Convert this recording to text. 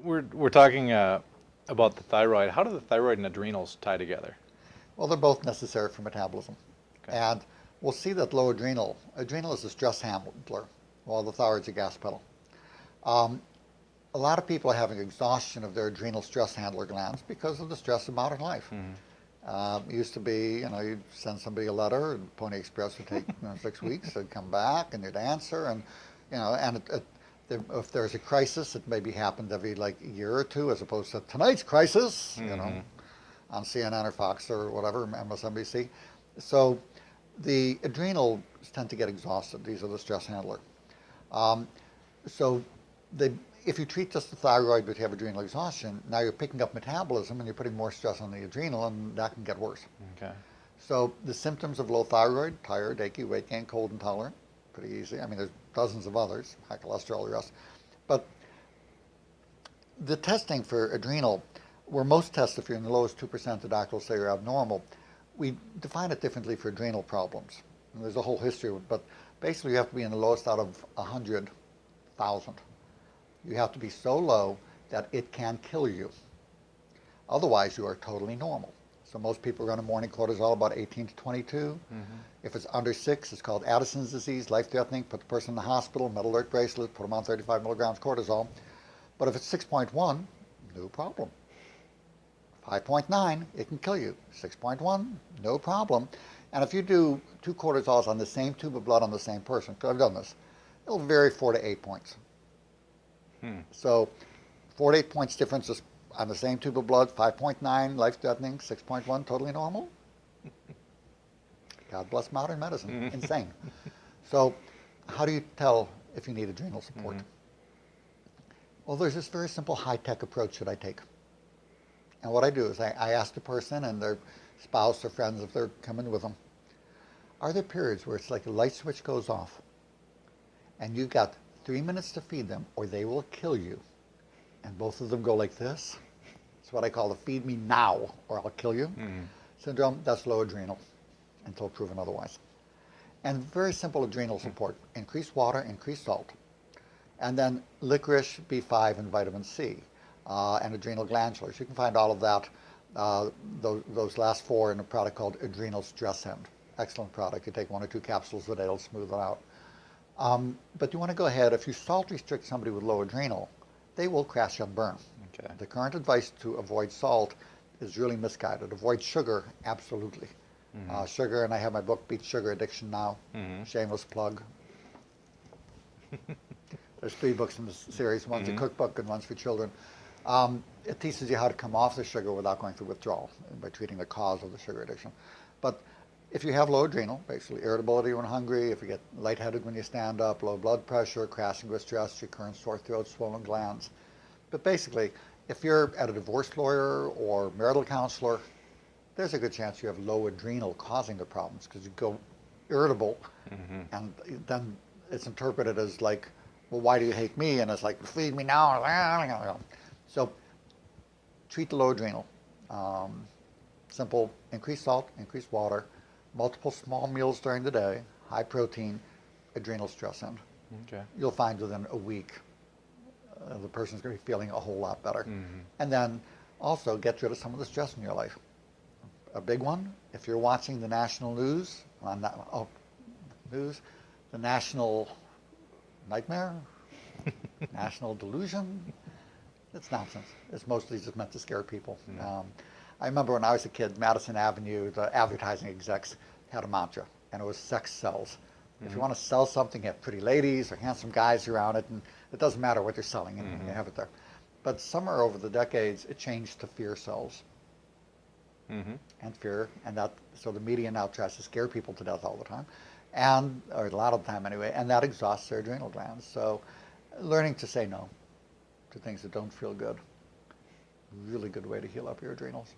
We're talking about the thyroid. How do the thyroid and adrenals tie together? Well, they're both necessary for metabolism. Okay. And we'll see that low adrenal is a stress handler, while the thyroid's a gas pedal. Um, a lot of people are having exhaustion of their adrenal stress handler glands because of the stress of modern life. Hmm. It used to be, you'd send somebody a letter, and Pony Express would take 6 weeks, they'd come back, and you'd answer, and if there's a crisis, it maybe happened every like a year or two, as opposed to tonight's crisis, Hmm. on CNN or Fox or whatever, MSNBC. So the adrenals tend to get exhausted. These are the stress handler. Um, so they, if you treat just the thyroid but you have adrenal exhaustion, now you're picking up metabolism and you're putting more stress on the adrenal, and that can get worse. Okay. So the symptoms of low thyroid: tired, achy, weight gain, cold intolerant, pretty easy. I mean, there's dozens of others, high cholesterol, the rest. But the testing for adrenal, where most tests, if you're in the lowest 2%, the doctor will say you're abnormal. We define it differently for adrenal problems. And there's a whole history of it, but basically you have to be in the lowest out of 100,000. You have to be so low that it can kill you. Otherwise, you are totally normal. So most people run a morning cortisol about 18 to 22. Hmm. If it's under 6, it's called Addison's disease, life-threatening. Put the person in the hospital, metal alert bracelet, put them on 35 milligrams cortisol. But if it's 6.1, no problem. 5.9, it can kill you. 6.1, no problem. And if you do 2 cortisols on the same tube of blood on the same person, because I've done this, it'll vary 4 to 8 points. Hmm. So 4 to 8 points difference is on the same tube of blood. 5.9, life-threatening. 6.1, totally normal. God bless modern medicine. Insane. So how do you tell if you need adrenal support? Hmm. Well, there's this very simple high-tech approach that I take. And what I do is I ask the person and their spouse or friends, if they're coming with them, are there periods where it's like a light switch goes off and you've got 3 minutes to feed them or they will kill you, and both of them go like this? It's what I call the feed me now or I'll kill you Hmm. syndrome. That's low adrenal until proven otherwise. And very simple adrenal support: increased water, increased salt, and then licorice, B5, and vitamin C, and adrenal glandulars. You can find all of that, those last 4, in a product called Adrenal Stress End. Excellent product. You take 1 or 2 capsules a day, it'll smooth it out. But you want to go ahead, if you salt restrict somebody with low adrenal, they will crash and burn. Okay. The current advice to avoid salt is really misguided. Avoid sugar, absolutely. Hmm. Sugar, and I have my book, Beat Sugar Addiction Now. Hmm. Shameless plug. There's 3 books in the series. One's a cookbook and one's for children. It teaches you how to come off the sugar without going through withdrawal by treating the cause of the sugar addiction. But if you have low adrenal, basically irritability when hungry, if you get lightheaded when you stand up, low blood pressure, crashing with stress, recurrent sore throat, swollen glands. But basically, if you're at a divorce lawyer or marital counselor, there's a good chance you have low adrenal causing the problems, because you go irritable, Hmm. and then it's interpreted as like, well, why do you hate me? And it's like, feed me now. So treat the low adrenal. Simple: increased salt, increased water, multiple small meals during the day, high protein, adrenal stress end. Okay. You'll find within a week the person's going to be feeling a whole lot better. Hmm. And then also get rid of some of the stress in your life. A big one, if you're watching the national news, the national nightmare, national delusion, it's nonsense. It's mostly just meant to scare people. I remember when I was a kid, Madison Avenue, the advertising execs had a mantra, and it was sex sells. If you want to sell something, you have pretty ladies or handsome guys around it, and it doesn't matter what you're selling, and you have it there. But somewhere over the decades, it changed to fear sells. Hmm. And fear, and that, so the media now tries to scare people to death all the time, and or a lot of the time anyway, and that exhausts their adrenal glands. So learning to say no to things that don't feel good, really good way to heal up your adrenals.